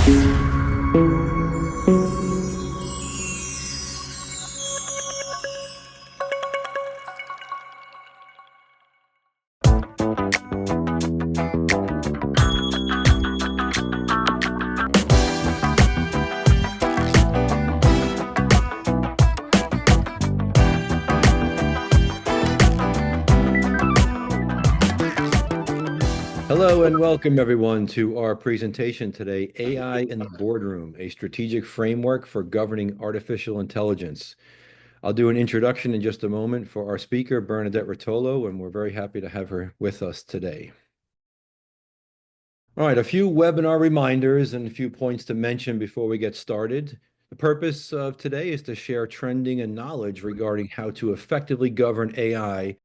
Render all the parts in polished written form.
Hello and welcome everyone to our presentation today, AI in the Boardroom, a strategic framework for governing artificial intelligence. I'll do an introduction in just a moment for our speaker, Bernadette Rotolo, and we're very happy to have her with us today. All right, a few webinar reminders and a few points to mention before we get started. The purpose of today is to share trending and knowledge regarding how to effectively govern AI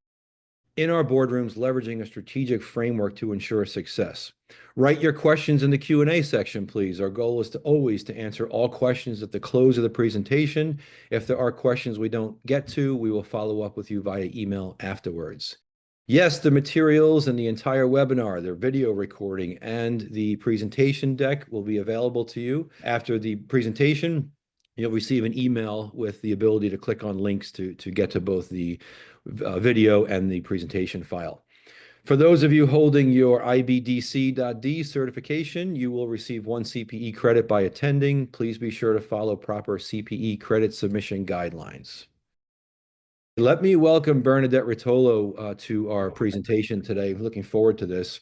in our boardrooms, leveraging a strategic framework to ensure success. Write your questions in the Q&A section, please. Our goal is to always answer all questions at the close of the presentation. If there are questions we don't get to, we will follow up with you via email afterwards. Yes, the materials and the entire webinar, their video recording and the presentation deck will be available to you. After the presentation, you'll receive an email with the ability to click on links to get to both the video and the presentation file. For those of you holding your IBDC.D certification, you will receive 1 CPE credit by attending. Please be sure to follow proper CPE credit submission guidelines. Let me welcome Bernadette Rotolo to our presentation today. Looking forward to this.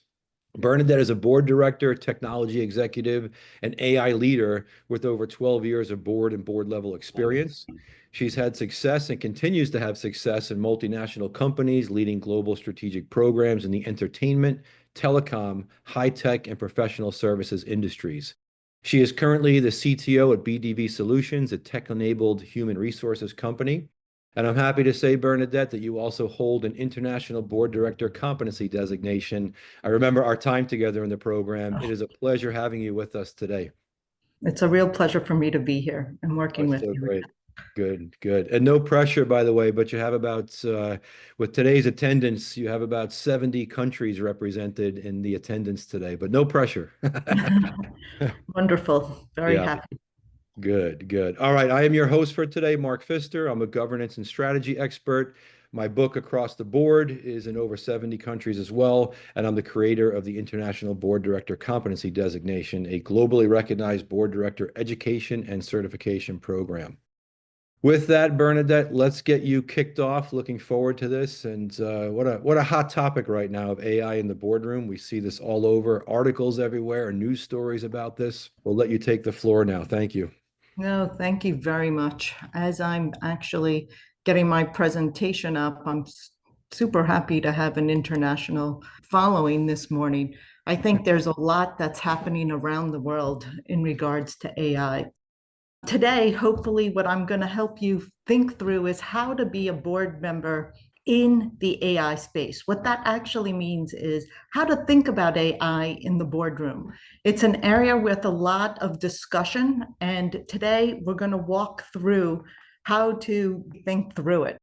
Bernadette is a board director, technology executive, and AI leader with over 12 years of board and board level experience. She's had success and continues to have success in multinational companies, leading global strategic programs in the entertainment, telecom, high-tech, and professional services industries. She is currently the CTO at BDV Solutions, a tech-enabled human resources company. And I'm happy to say, Bernadette, that you also hold an International Board Director Competency designation. I remember our time together in the program. It is a pleasure having you with us today. It's a real pleasure for me to be here and working with you. Great. Good, good. And no pressure, by the way, but you have about, with today's attendance, you have about 70 countries represented in the attendance today, but no pressure. Wonderful. Very happy. Good, good. All right, I am your host for today, Mark Pfister. I'm a governance and strategy expert. My book, Across the Board, is in over 70 countries as well, and I'm the creator of the International Board Director Competency Designation, a globally recognized board director education and certification program. With that, Bernadette, let's get you kicked off. Looking forward to this. And what a hot topic right now of AI in the boardroom. We see this all over, articles everywhere, news stories about this. We'll let you take the floor now. Thank you. No, thank you very much. As I'm actually getting my presentation up, I'm super happy to have an international following this morning. I think there's a lot that's happening around the world in regards to AI. Today, hopefully, what I'm going to help you think through is how to be a board member in the AI space. What that actually means is how to think about AI in the boardroom. It's an area with a lot of discussion, and today we're going to walk through how to think through it.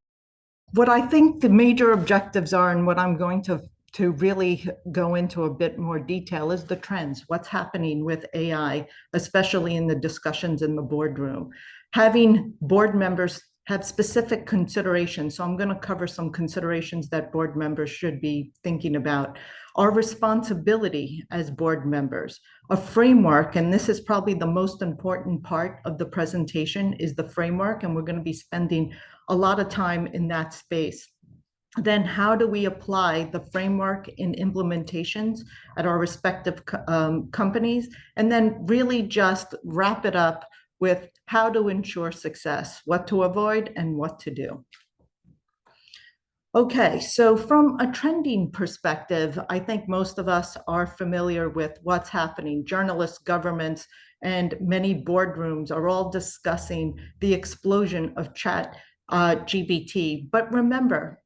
What I think the major objectives are, and what I'm going to really go into a bit more detail, is the trends, what's happening with AI, especially in the discussions in the boardroom. Having board members have specific considerations. So I'm going to cover some considerations that board members should be thinking about. Our responsibility as board members, a framework, and this is probably the most important part of the presentation, is the framework, and we're going to be spending a lot of time in that space. Then how do we apply the framework in implementations at our respective companies? And then really just wrap it up with how to ensure success, what to avoid and what to do. Okay, so from a trending perspective, I think most of us are familiar with what's happening. Journalists, governments, and many boardrooms are all discussing the explosion of ChatGPT. But remember,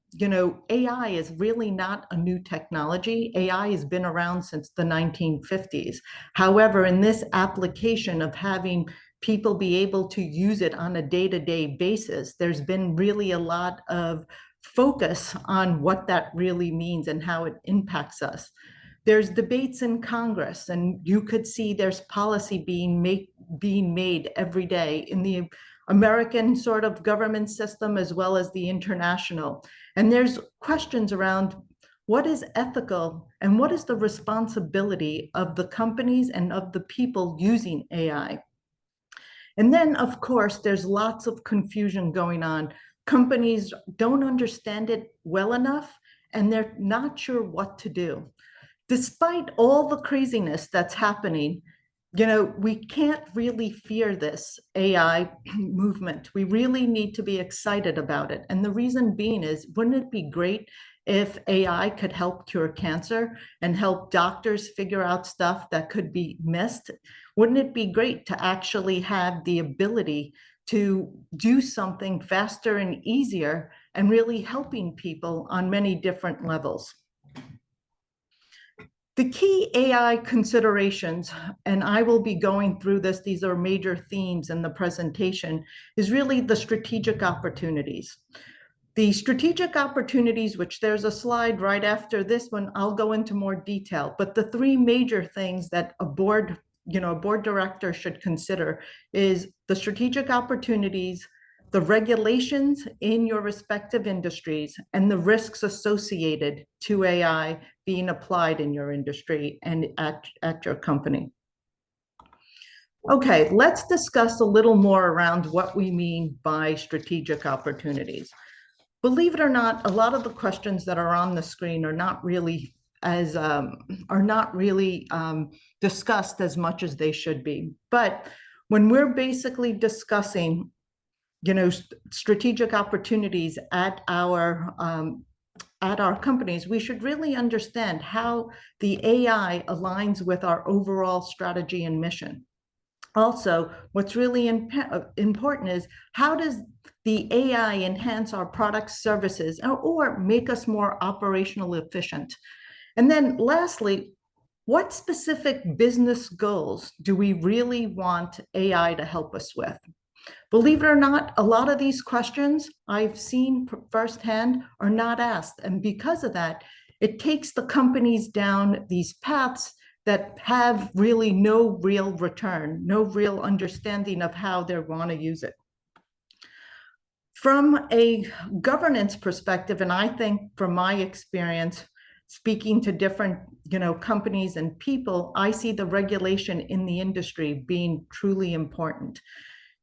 AI is really not a new technology. AI has been around since the 1950s. However, in this application of having people be able to use it on a day-to-day basis, there's been really a lot of focus on what that really means and how it impacts us. There's debates in Congress, and you could see there's policy being made every day in the American sort of government system as well as the international. And there's questions around what is ethical and what is the responsibility of the companies and of the people using AI. And then, of course, there's lots of confusion going on. Companies don't understand it well enough, and they're not sure what to do. Despite all the craziness that's happening, we can't really fear this AI movement. We really need to be excited about it. And the reason being is, wouldn't it be great if AI could help cure cancer and help doctors figure out stuff that could be missed? Wouldn't it be great to actually have the ability to do something faster and easier and really helping people on many different levels? The key AI considerations, and I will be going through this, these are major themes in the presentation, is really the strategic opportunities. The strategic opportunities, which there's a slide right after this one, I'll go into more detail, but the three major things that a board director should consider is the strategic opportunities, the regulations in your respective industries, and the risks associated to AI being applied in your industry and at your company. Okay, let's discuss a little more around what we mean by strategic opportunities. Believe it or not, a lot of the questions that are on the screen are not really discussed as much as they should be. But when we're basically discussing strategic opportunities at our companies, we should really understand how the AI aligns with our overall strategy and mission. Also, what's really important is, how does the AI enhance our products, services, or make us more operationally efficient? And then lastly, what specific business goals do we really want AI to help us with? Believe it or not, a lot of these questions I've seen firsthand are not asked. And because of that, it takes the companies down these paths that have really no real return, no real understanding of how they want to use it. From a governance perspective, and I think from my experience, speaking to different companies and people, I see the regulation in the industry being truly important.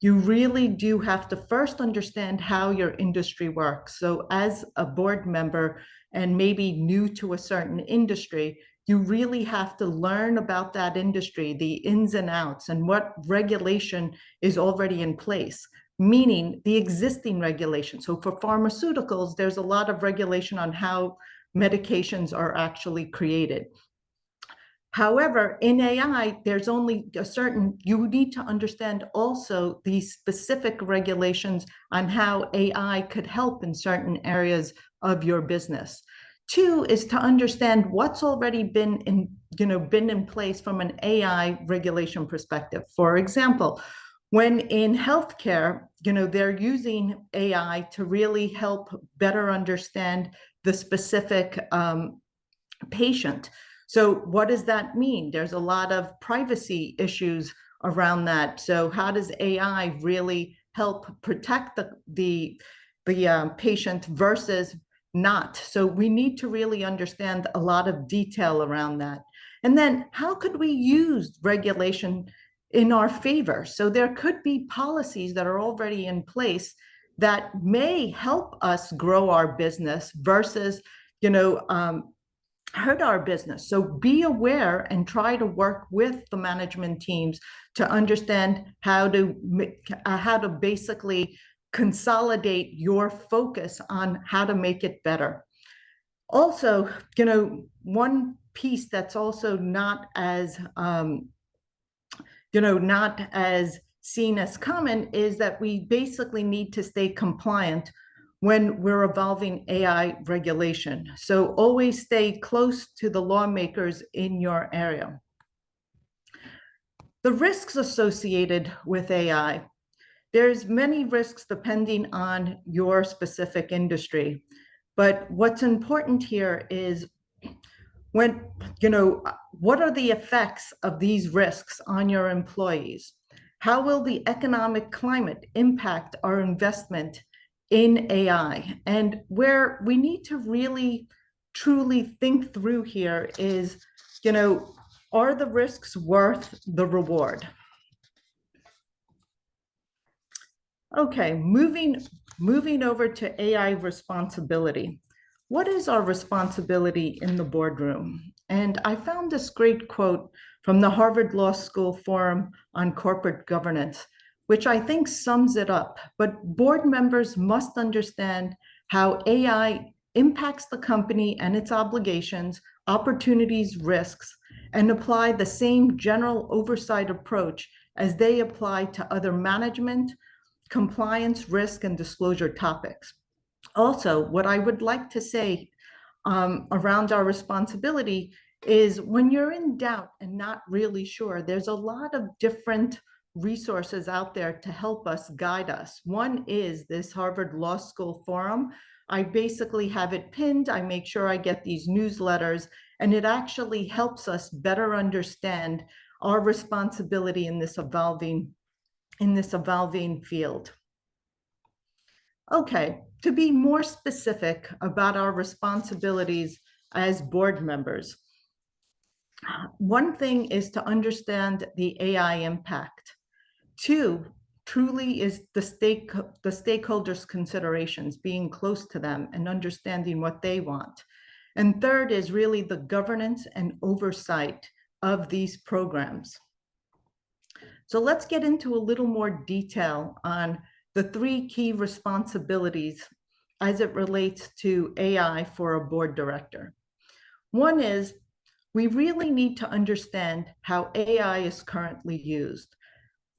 You really do have to first understand how your industry works. So as a board member and maybe new to a certain industry, you really have to learn about that industry, the ins and outs, and what regulation is already in place, meaning the existing regulation. So for pharmaceuticals, there's a lot of regulation on how medications are actually created. However, in AI, there's only you need to understand also the specific regulations on how AI could help in certain areas of your business. Two is to understand what's already been in place from an AI regulation perspective. For example, when in healthcare, they're using AI to really help better understand the specific patient. So what does that mean? There's a lot of privacy issues around that. So how does AI really help protect the patient versus not? So we need to really understand a lot of detail around that. And then how could we use regulation in our favor? So there could be policies that are already in place that may help us grow our business versus, hurt our business. So be aware and try to work with the management teams to understand how to basically consolidate your focus on how to make it better. Also, one piece that's also not as seen as common is that we basically need to stay compliant when we're evolving AI regulation. So always stay close to the lawmakers in your area. The risks associated with AI. There's many risks depending on your specific industry. But what's important here is when, what are the effects of these risks on your employees? How will the economic climate impact our investment in AI? And where we need to really truly think through here is, are the risks worth the reward? Okay, moving over to AI responsibility. What is our responsibility in the boardroom? And I found this great quote from the Harvard Law School Forum on Corporate Governance, which I think sums it up. But board members must understand how AI impacts the company and its obligations, opportunities, risks, and apply the same general oversight approach as they apply to other management, compliance, risk, and disclosure topics. Also, what I would like to say around our responsibility is when you're in doubt and not really sure, there's a lot of different resources out there to help us, guide us. One is this Harvard Law School Forum. I basically have it pinned. I make sure I get these newsletters, and it actually helps us better understand our responsibility in this evolving field. Okay, to be more specific about our responsibilities as board members, one thing is to understand the AI impact. Two, truly is the stakeholders' considerations, being close to them and understanding what they want. And third is really the governance and oversight of these programs. So let's get into a little more detail on the three key responsibilities as it relates to AI for a board director. One is we really need to understand how AI is currently used.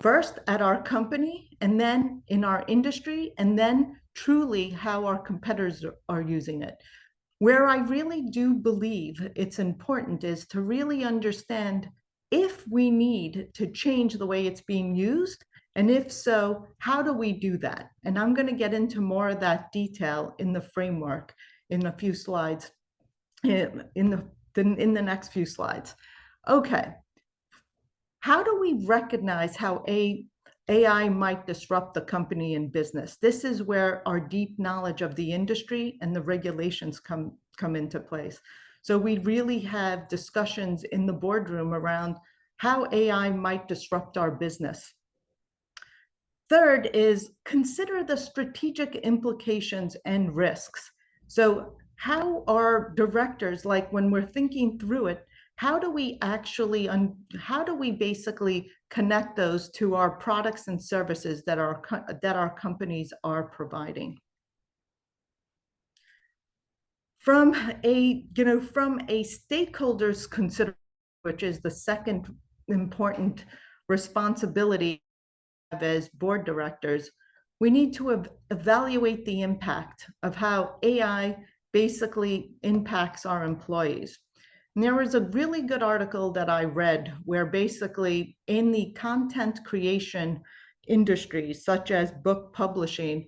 First at our company, and then in our industry, and then truly how our competitors are using it. Where I really do believe it's important is to really understand if we need to change the way it's being used, and if so, how do we do that? And I'm going to get into more of that detail in the framework in a few slides, in the next few slides. Okay, how do we recognize how AI might disrupt the company and business? This is where our deep knowledge of the industry and the regulations come into place. So we really have discussions in the boardroom around how AI might disrupt our business. Third is consider the strategic implications and risks. So how are directors, like when we're thinking through it, how do we basically connect those to our products and services that our companies are providing? From a stakeholders consideration, which is the second important responsibility as board directors, we need to evaluate the impact of how AI basically impacts our employees. And there was a really good article that I read where basically in the content creation industry, such as book publishing,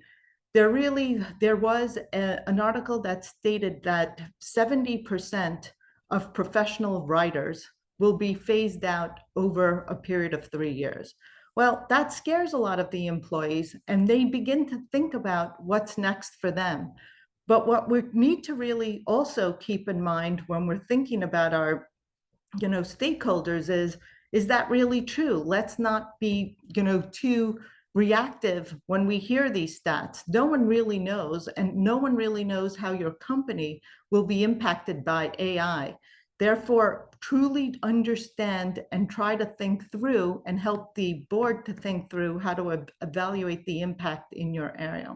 there was an article that stated that 70% of professional writers will be phased out over a period of 3 years. Well, that scares a lot of the employees, and they begin to think about what's next for them. But what we need to really also keep in mind when we're thinking about our, stakeholders is that really true? Let's not be, too reactive when we hear these stats. No one really knows, and no one really knows how your company will be impacted by AI. Therefore, truly understand and try to think through and help the board to think through how to evaluate the impact in your area.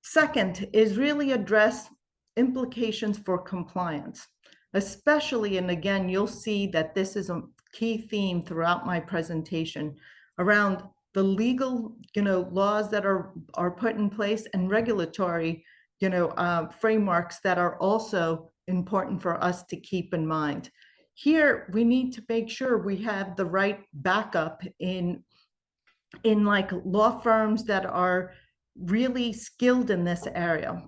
Second is really address implications for compliance, especially, and again, you'll see that this is a key theme throughout my presentation around the legal, laws that are put in place and regulatory, frameworks that are also important for us to keep in mind. Here, we need to make sure we have the right backup in like law firms that are really skilled in this area.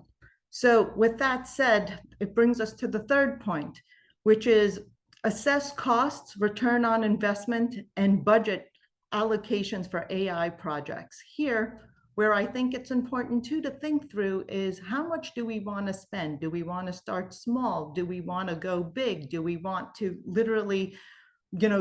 So with that said, it brings us to the third point, which is assess costs, return on investment, and budget allocations for AI projects. Here, where I think it's important too to think through is how much do we want to spend? Do we want to start small? Do we want to go big? Do we want to literally,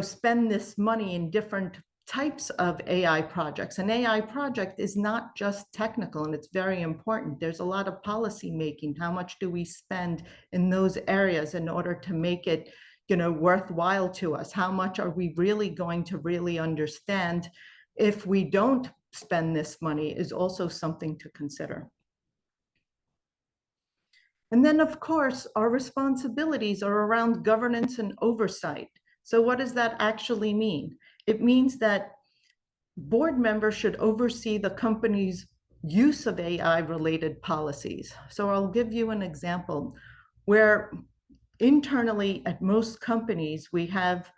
spend this money in different types of AI projects? An AI project is not just technical, and it's very important. There's a lot of policy making. How much do we spend in those areas in order to make it, worthwhile to us? How much are we really going to really understand if we don't spend this money is also something to consider. And then, of course, our responsibilities are around governance and oversight. So what does that actually mean? It means that board members should oversee the company's use of AI-related policies. So I'll give you an example where internally at most companies, we have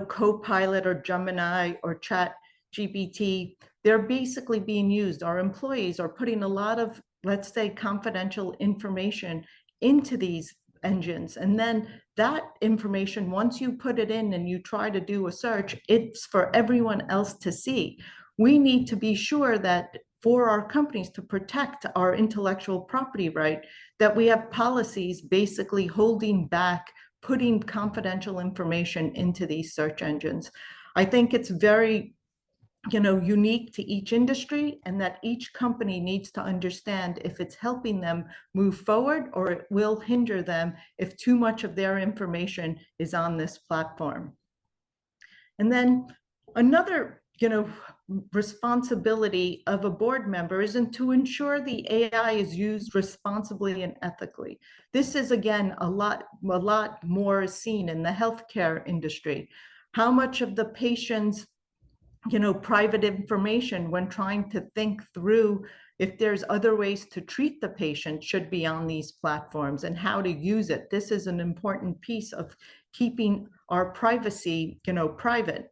Copilot or Gemini or Chat GPT. They're basically being used. Our employees are putting a lot of, let's say, confidential information into these engines. And then that information, once you put it in and you try to do a search, it's for everyone else to see. We need to be sure that for our companies to protect our intellectual property right, that we have policies basically holding back putting confidential information into these search engines. I think it's very, unique to each industry, and that each company needs to understand if it's helping them move forward or it will hinder them if too much of their information is on this platform. And then another, responsibility of a board member isn't to ensure the AI is used responsibly and ethically. This is, again, a lot more seen in the healthcare industry. How much of the patient's, private information when trying to think through if there's other ways to treat the patient should be on these platforms and how to use it. This is an important piece of keeping our privacy, private.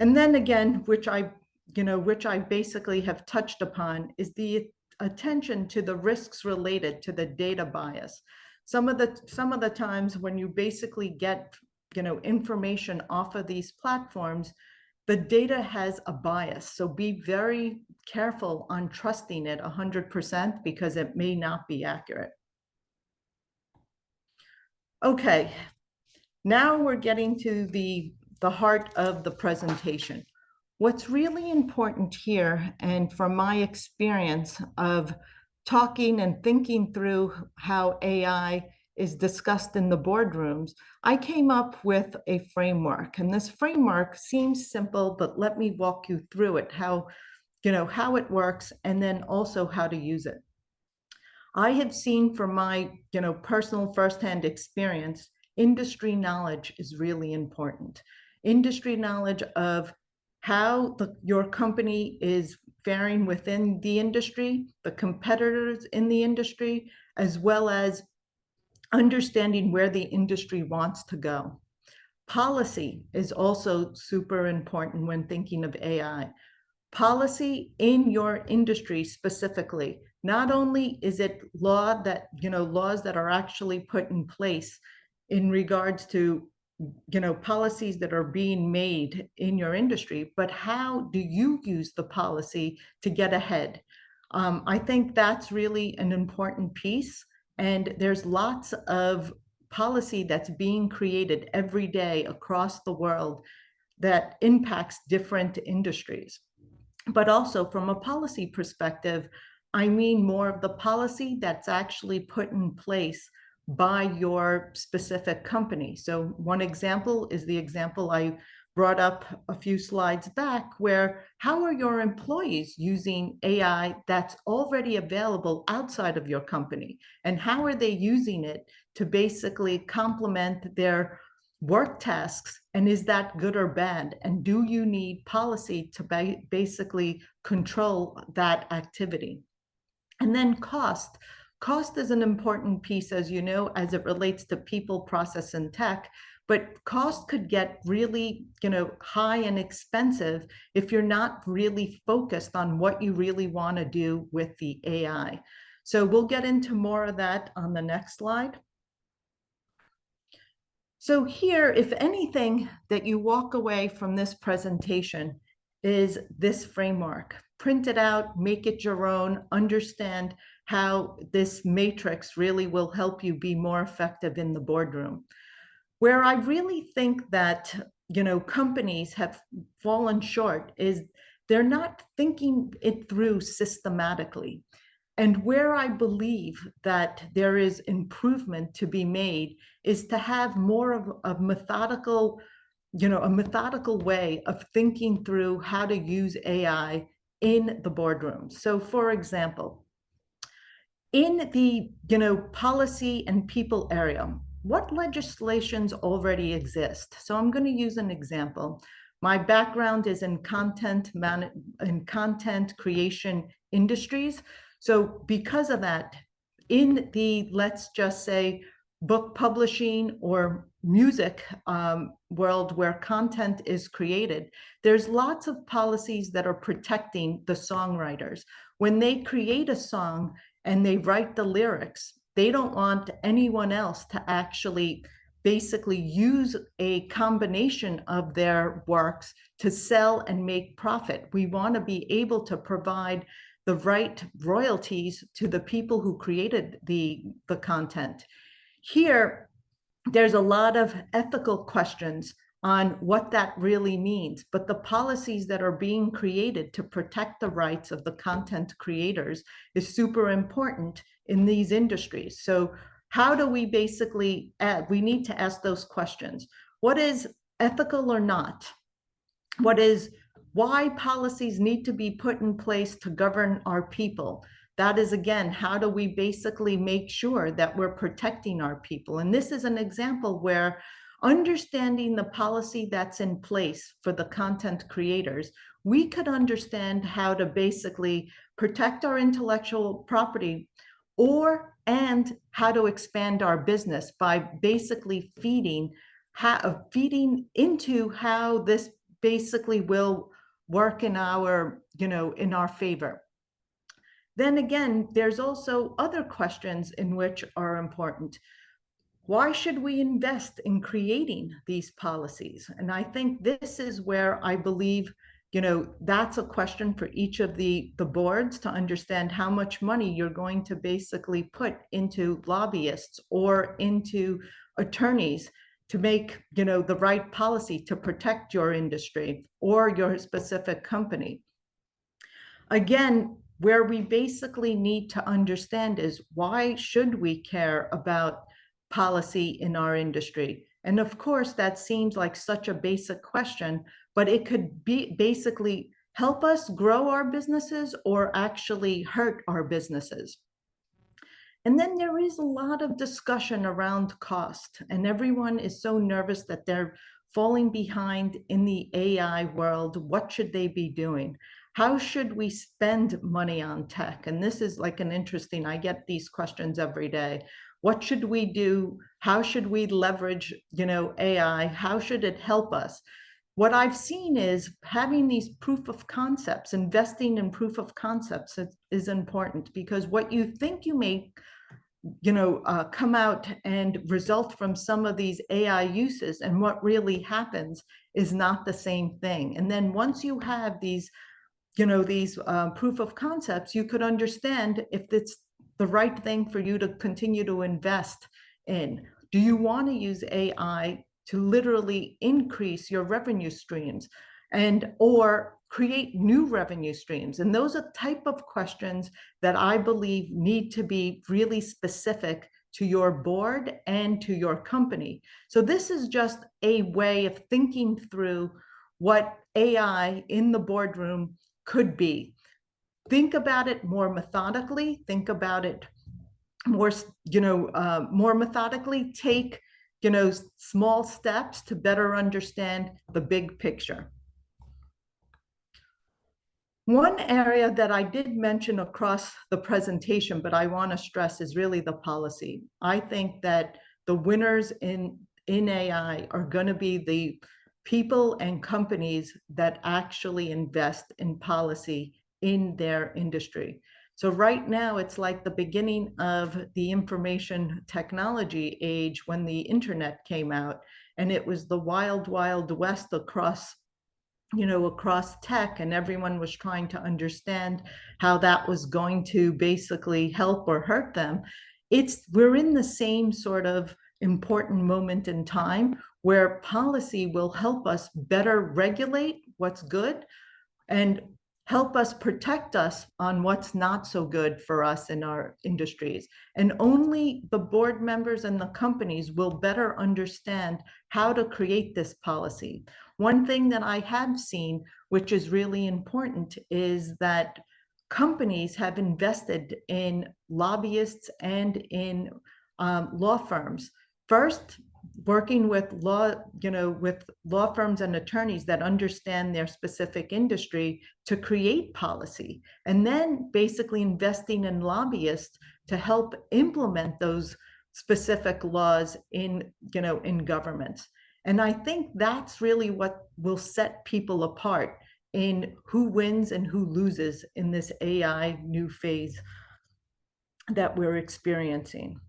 And then again, which I basically have touched upon, is the attention to the risks related to the data bias. Some of the times when you basically get, information off of these platforms, the data has a bias. So be very careful on trusting it 100% because it may not be accurate. Okay, now we're getting to the heart of the presentation. What's really important here, and from my experience of talking and thinking through how AI is discussed in the boardrooms, I came up with a framework. And this framework seems simple, but let me walk you through it, how it works, and then also how to use it. I have seen from my, personal firsthand experience, industry knowledge is really important. Industry knowledge of how your company is faring within the industry, the competitors in the industry, as well as understanding where the industry wants to go. Policy is also super important when thinking of AI. Policy in your industry specifically. Not only is it laws that are actually put in place in regards to, policies that are being made in your industry, but how do you use the policy to get ahead? I think that's really an important piece. And there's lots of policy that's being created every day across the world that impacts different industries. But also from a policy perspective, I mean more of the policy that's actually put in place by your specific company. So one example is the example I brought up a few slides back, where how are your employees using AI that's already available outside of your company? And how are they using it to basically complement their work tasks? And is that good or bad? And do you need policy to basically control that activity? And then cost. Cost is an important piece, as you know, as it relates to people, process, and tech. But cost could get really, high and expensive if you're not really focused on what you really want to do with the AI. So we'll get into more of that on the next slide. So here, if anything that you walk away from this presentation is this framework. Print it out, make it your own, understand how this matrix really will help you be more effective in the boardroom. Where I really think that, companies have fallen short is they're not thinking it through systematically. And where I believe that there is improvement to be made is to have more of a methodical, a methodical way of thinking through how to use AI in the boardroom. So for example, in the, policy and people area, what legislations already exist? So I'm going to use an example. My background is in content creation industries. So because of that, in the, let's just say, book publishing or music world where content is created, there's lots of policies that are protecting the songwriters. When they create a song and they write the lyrics, they don't want anyone else to actually basically use a combination of their works to sell and make profit. We want to be able to provide the right royalties to the people who created the content. Here, there's a lot of ethical questions on what that really means, but the policies that are being created to protect the rights of the content creators is super important in these industries. So how do we basically we need to ask those questions. What is ethical or not? What is why policies need to be put in place to govern our people? That is, again, how do we basically make sure that we're protecting our people? And this is an example where understanding the policy that's in place for the content creators, we could understand how to basically protect our intellectual property and how to expand our business by basically feeding into how this basically will work in our, in our favor. Then again, there's also other questions in which are important. Why should we invest in creating these policies? And I think this is where I believe, that's a question for each of the boards to understand how much money you're going to basically put into lobbyists or into attorneys to make, the right policy to protect your industry or your specific company. Again, where we basically need to understand is why should we care about policy in our industry? And of course, that seems like such a basic question, but it could be basically help us grow our businesses or actually hurt our businesses. And then there is a lot of discussion around cost, and everyone is so nervous that they're falling behind in the AI world. What should they be doing? How should we spend money on tech? And this is like an interesting, I get these questions every day. What should we do? How should we leverage, AI? How should it help us? What I've seen is having these proof of concepts, investing in proof of concepts is important, because what you think you may come out and result from some of these AI uses and what really happens is not the same thing. And then once you have these, proof of concepts, you could understand if it's the right thing for you to continue to invest in. Do you want to use AI to literally increase your revenue streams or create new revenue streams? And those are type of questions that I believe need to be really specific to your board and to your company. So this is just a way of thinking through what AI in the boardroom could be. Think about it more methodically, think about it more, more methodically, take, small steps to better understand the big picture. One area that I did mention across the presentation, but I want to stress, is really the policy. I think that the winners in AI are going to be the people and companies that actually invest in policy in their industry. So right now, it's like the beginning of the information technology age when the internet came out, and it was the wild, wild west across tech, and everyone was trying to understand how that was going to basically help or hurt them. We're in the same sort of important moment in time where policy will help us better regulate what's good and help us protect us on what's not so good for us in our industries. And only the board members and the companies will better understand how to create this policy. One thing that I have seen, which is really important, is that companies have invested in lobbyists and in law firms. First, working with law firms and attorneys that understand their specific industry to create policy, and then basically investing in lobbyists to help implement those specific laws in governments. And I think that's really what will set people apart in who wins and who loses in this AI new phase that we're experiencing.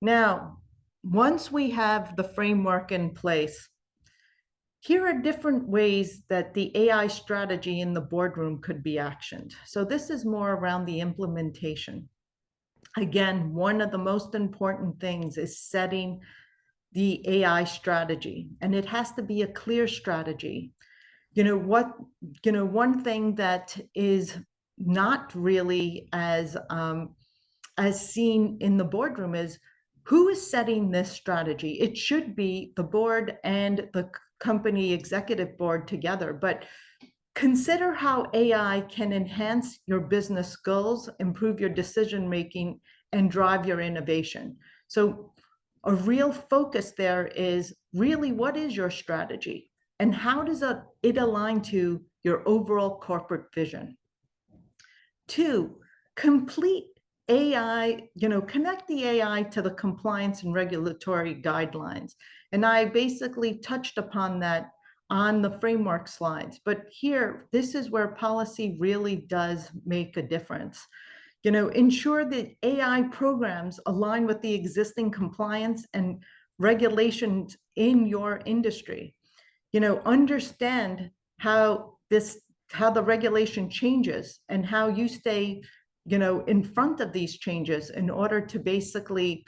Now, once we have the framework in place, here are different ways that the AI strategy in the boardroom could be actioned. So this is more around the implementation. Again, one of the most important things is setting the AI strategy, and it has to be a clear strategy. One thing that is not really as seen in the boardroom is who is setting this strategy. It should be the board and the company executive board together, but consider how AI can enhance your business goals, improve your decision making, and drive your innovation. So a real focus there is really, what is your strategy and how does it align to your overall corporate vision? 2, complete AI, connect the AI to the compliance and regulatory guidelines. And I basically touched upon that on the framework slides, but here, this is where policy really does make a difference. Ensure that AI programs align with the existing compliance and regulations in your industry. Understand how the regulation changes and how you stay in front of these changes in order to basically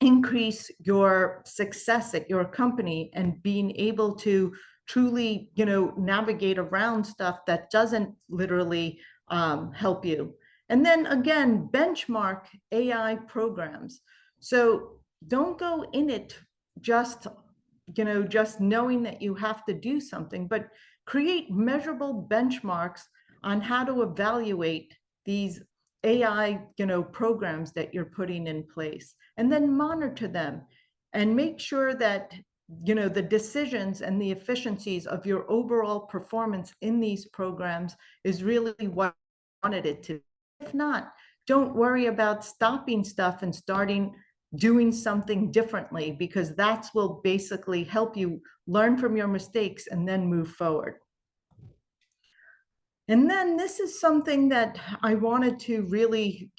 increase your success at your company and being able to truly navigate around stuff that doesn't literally help you. And then again, benchmark AI programs. So don't go in it just knowing that you have to do something, but create measurable benchmarks on how to evaluate these AI, programs that you're putting in place, and then monitor them and make sure that, the decisions and the efficiencies of your overall performance in these programs is really what you wanted it to. If not, don't worry about stopping stuff and starting doing something differently, because that's will basically help you learn from your mistakes and then move forward. And then this is something that I wanted to really,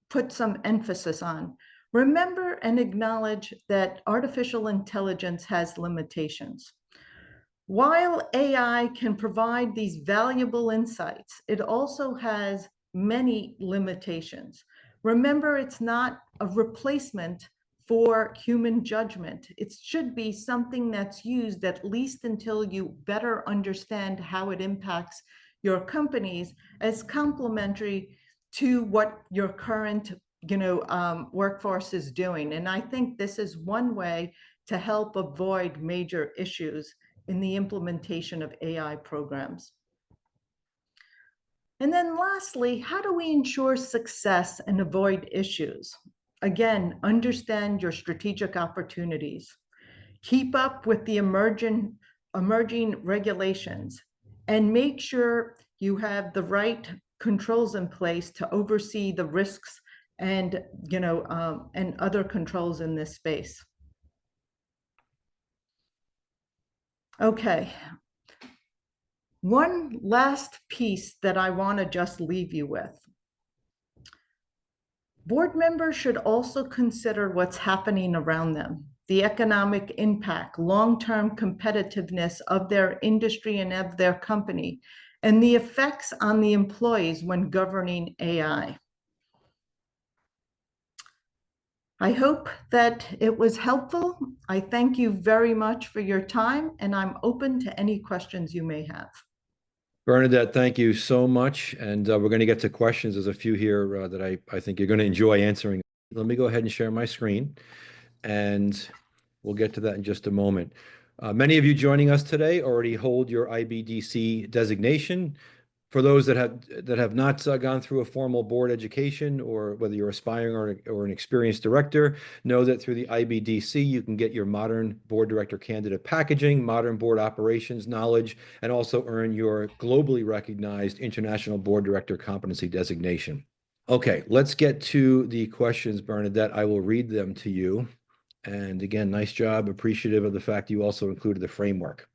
put some emphasis on. Remember and acknowledge that artificial intelligence has limitations. While AI can provide these valuable insights, it also has many limitations. Remember, it's not a replacement for human judgment. It should be something that's used at least until you better understand how it impacts your companies, as complementary to what your current workforce is doing. And I think this is one way to help avoid major issues in the implementation of AI programs. And then lastly, how do we ensure success and avoid issues? Again, understand your strategic opportunities. Keep up with the emerging regulations, and make sure you have the right controls in place to oversee the risks and and other controls in this space. Okay. One last piece that I want to just leave you with. Board members should also consider what's happening around them, the economic impact, long-term competitiveness of their industry and of their company, and the effects on the employees when governing AI. I hope that it was helpful. I thank you very much for your time, and I'm open to any questions you may have. Bernadette, thank you so much. And we're going to get to questions. There's a few here that I think you're going to enjoy answering. Let me go ahead and share my screen, and we'll get to that in just a moment. Many of you joining us today already hold your IBDC designation. For those that have not gone through a formal board education, or whether you're aspiring or an experienced director, know that through the IBDC, you can get your modern board director candidate packaging, modern board operations knowledge, and also earn your globally recognized international board director competency designation. Okay, let's get to the questions, Bernadette. I will read them to you. And again, nice job. Appreciative of the fact you also included the framework.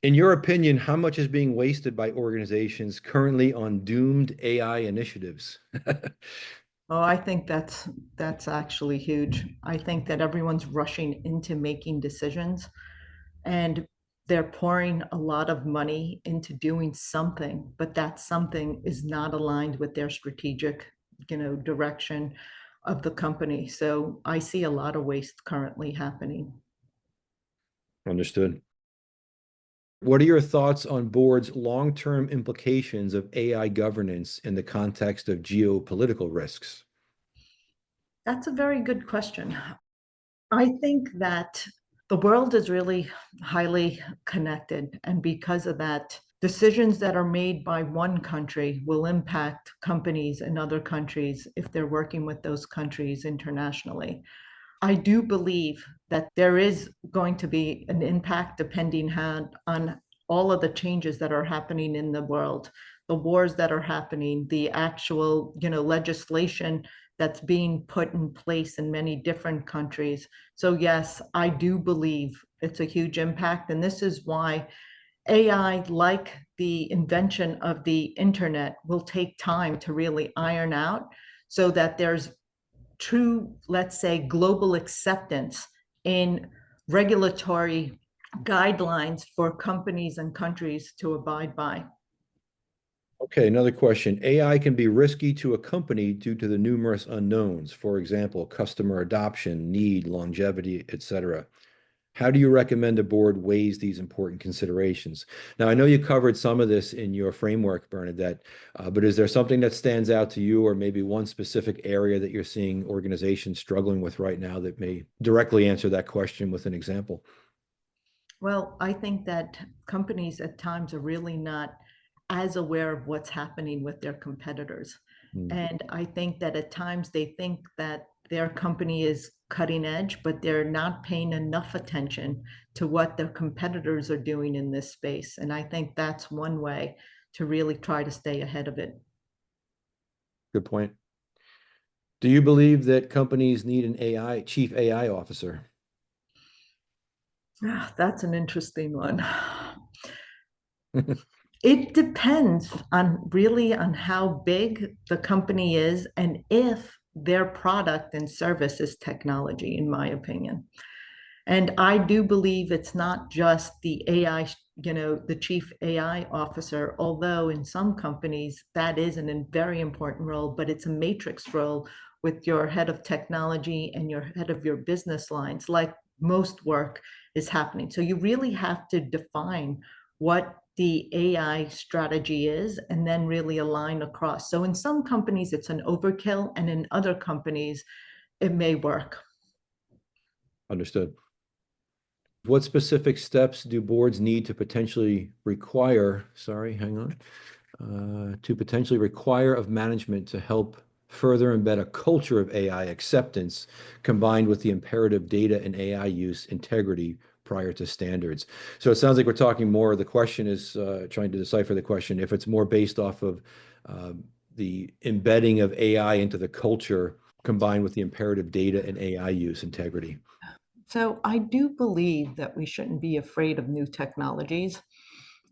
In your opinion, how much is being wasted by organizations currently on doomed AI initiatives? Oh, I think that's actually huge. I think that everyone's rushing into making decisions and they're pouring a lot of money into doing something, but that something is not aligned with their strategic, direction of the company. So I see a lot of waste currently happening. Understood. What are your thoughts on boards' long-term implications of AI governance in the context of geopolitical risks? That's a very good question. I think that the world is really highly connected. And because of that, decisions that are made by one country will impact companies in other countries if they're working with those countries internationally. I do believe that there is going to be an impact depending on all of the changes that are happening in the world, the wars that are happening, the actual, legislation that's being put in place in many different countries. So yes, I do believe it's a huge impact. And this is why AI, like the invention of the internet, will take time to really iron out so that there's true, let's say, global acceptance in regulatory guidelines for companies and countries to abide by. Okay, another question. AI can be risky to a company due to the numerous unknowns. For example, customer adoption, need, longevity, etc. How do you recommend a board weighs these important considerations? Now, I know you covered some of this in your framework, Bernadette, but is there something that stands out to you, or maybe one specific area that you're seeing organizations struggling with right now that may directly answer that question with an example? Well, I think that companies at times are really not as aware of what's happening with their competitors. Hmm, And I think that at times they think that their company is cutting edge, but they're not paying enough attention to what their competitors are doing in this space. And I think that's one way to really try to stay ahead of it. good point. Do you believe that companies need an chief AI officer? That's an interesting one. It depends on really on how big the company is and if their product and service is technology, in my opinion. And I do believe it's not just the AI, the chief AI officer, although in some companies that is a very important role, but it's a matrix role with your head of technology and your head of your business lines, like most work is happening. So you really have to define what the AI strategy is and then really align across. So in some companies, it's an overkill, and in other companies, it may work. Understood. What specific steps do boards need to potentially require, sorry, hang on, to potentially require of management to help further embed a culture of AI acceptance combined with the imperative data and AI use integrity prior to standards? So it sounds like we're talking more, the question is trying to decipher the question, if it's more based off of uh, the embedding of AI into the culture combined with the imperative data and AI use integrity. So I do believe that we shouldn't be afraid of new technologies.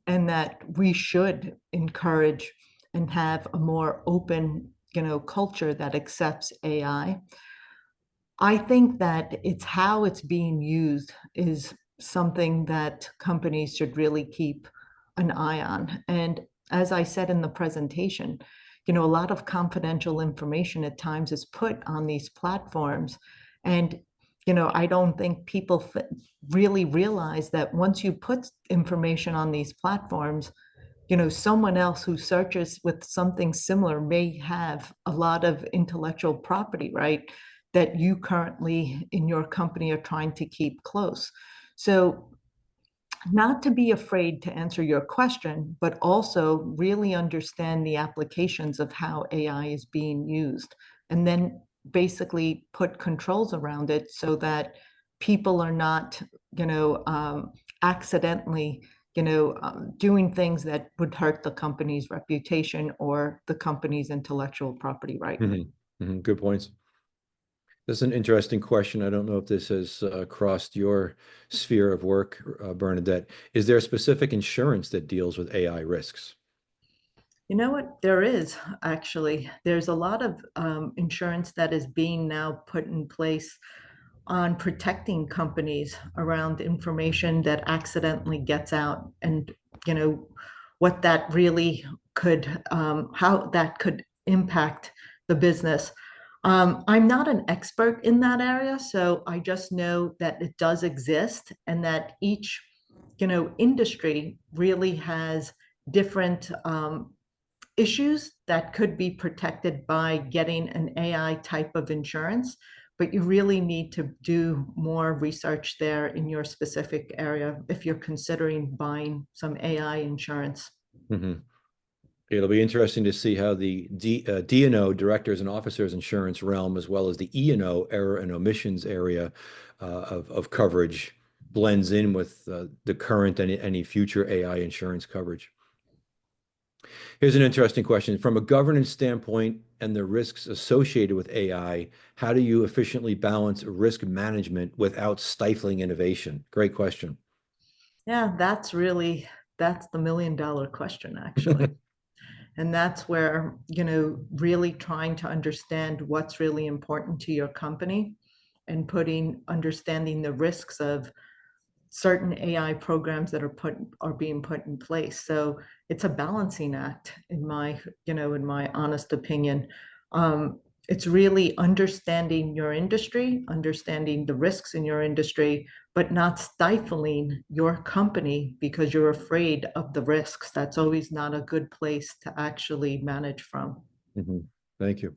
and that we should encourage and have a more open, culture that accepts AI. I think that it's how it's being used is something that companies should really keep an eye on. And as I said in the presentation, a lot of confidential information at times is put on these platforms. And, I don't think people really realize that once you put information on these platforms, someone else who searches with something similar may have a lot of intellectual property, right? That you currently in your company are trying to keep close. So, not to be afraid to answer your question, but also really understand the applications of how AI is being used, and then basically put controls around it so that people are not, accidentally, doing things that would hurt the company's reputation or the company's intellectual property right. Good points. That's an interesting question. I don't know if this has crossed your sphere of work, Bernadette. Is there a specific insurance that deals with AI risks? You know what? There is actually. There's a lot of insurance that is being now put in place on protecting companies around information that accidentally gets out, and you know what that really could, how that could impact the business. I'm not an expert in that area, so I just know that it does exist, and that each industry really has different issues that could be protected by getting an AI type of insurance, but you really need to do more research there in your specific area if you're considering buying some AI insurance. Hmm. It'll be interesting to see how the D&O, Directors and Officers Insurance realm, as well as the E&O, Error and Omissions area of coverage, blends in with the current and any future AI insurance coverage. Here's an interesting question. From a governance standpoint and the risks associated with AI, how do you efficiently balance risk management without stifling innovation? Great question. Yeah, that's the $1 million question, actually. And that's where, really trying to understand what's really important to your company and understanding the risks of certain AI programs that are being put in place. So it's a balancing act in my honest opinion. It's really understanding your industry, understanding the risks in your industry, but not stifling your company because you're afraid of the risks. That's always not a good place to actually manage from. Mhm. Thank you.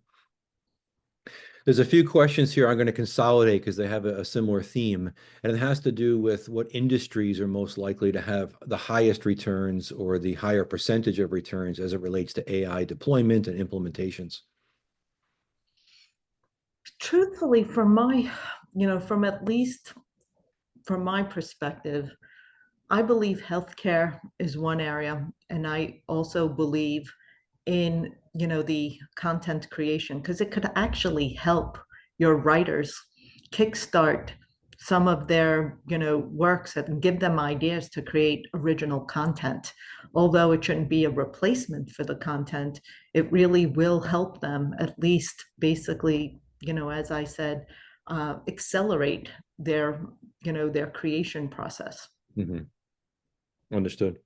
There's a few questions here I'm going to consolidate because they have a similar theme, and it has to do with what industries are most likely to have the highest returns or the higher percentage of returns as it relates to AI deployment and implementations. Truthfully, from at least from my perspective, I believe healthcare is one area, and I also believe in, the content creation because it could actually help your writers kickstart some of their, works and give them ideas to create original content. Although it shouldn't be a replacement for the content, it really will help them at least basically, as I said, accelerate their creation process. Mhm. Understood.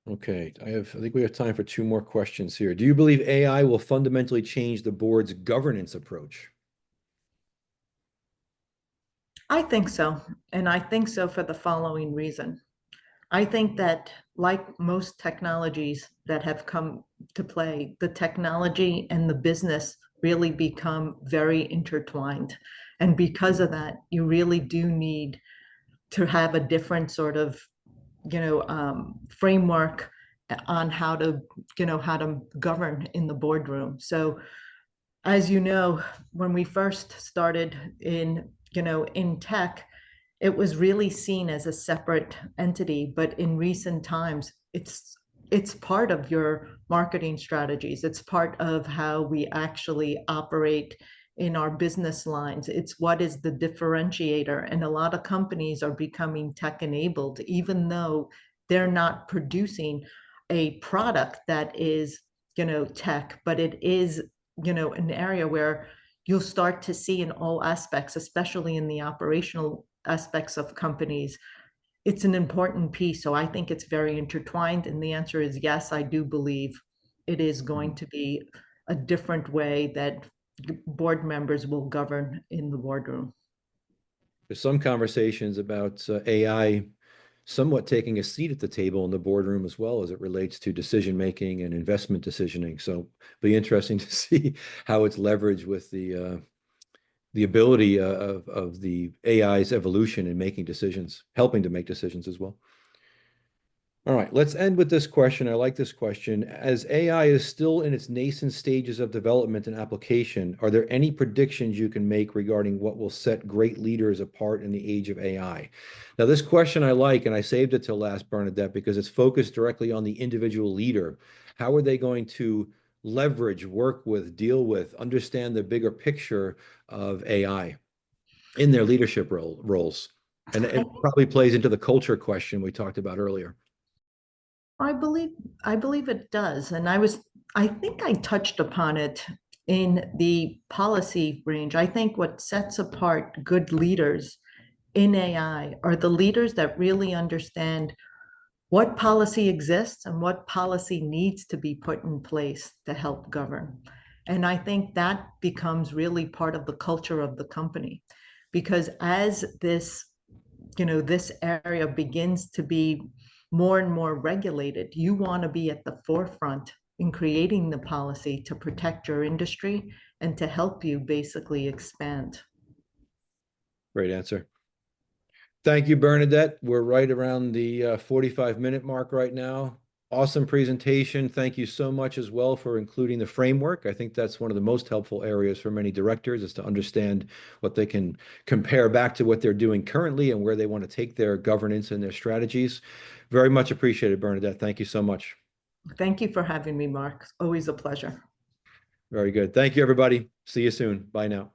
Okay, I think we have time for two more questions here. Do you believe AI will fundamentally change the board's governance approach? I think so. And I think so for the following reason. I think that, like most technologies that have come to play, the technology and the business really become very intertwined. And because of that, you really do need to have a different sort of, framework on how to govern in the boardroom. So as you know, when we first started in tech, it was really seen as a separate entity, but in recent times, it's part of your marketing strategies. It's part of how we actually operate in our business lines. It's what is the differentiator. And a lot of companies are becoming tech enabled, even though they're not producing a product that is, tech, but it is, an area where you'll start to see in all aspects, especially in the operational aspects of companies, it's an important piece. So I think it's very intertwined. And the answer is yes, I do believe it is going to be a different way that board members will govern in the boardroom. There's some conversations about AI somewhat taking a seat at the table in the boardroom as well as it relates to decision making and investment decisioning. So it'll be interesting to see how it's leveraged with the ability of the AI's evolution in making decisions, helping to make decisions as well. All right, let's end with this question. I like this question. As AI is still in its nascent stages of development and application, are there any predictions you can make regarding what will set great leaders apart in the age of AI? Now, this question I like, and I saved it till last, Bernadette, because it's focused directly on the individual leader. How are they going to leverage, work with, deal with, understand the bigger picture of AI in their leadership roles? And it probably plays into the culture question we talked about earlier. I believe I believe it does. And I think I touched upon it in the policy range. I think what sets apart good leaders in AI are the leaders that really understand what policy exists and what policy needs to be put in place to help govern. And I think that becomes really part of the culture of the company. Because as this area begins to be more and more regulated, you want to be at the forefront in creating the policy to protect your industry and to help you basically expand. Great answer. Thank you, Bernadette. We're right around the 45-minute mark right now. Awesome presentation. Thank you so much as well for including the framework. I think that's one of the most helpful areas for many directors is to understand what they can compare back to what they're doing currently and where they want to take their governance and their strategies. Very much appreciated, Bernadette. Thank you so much. Thank you for having me, Mark. Always a pleasure. Very good. Thank you, everybody. See you soon. Bye now.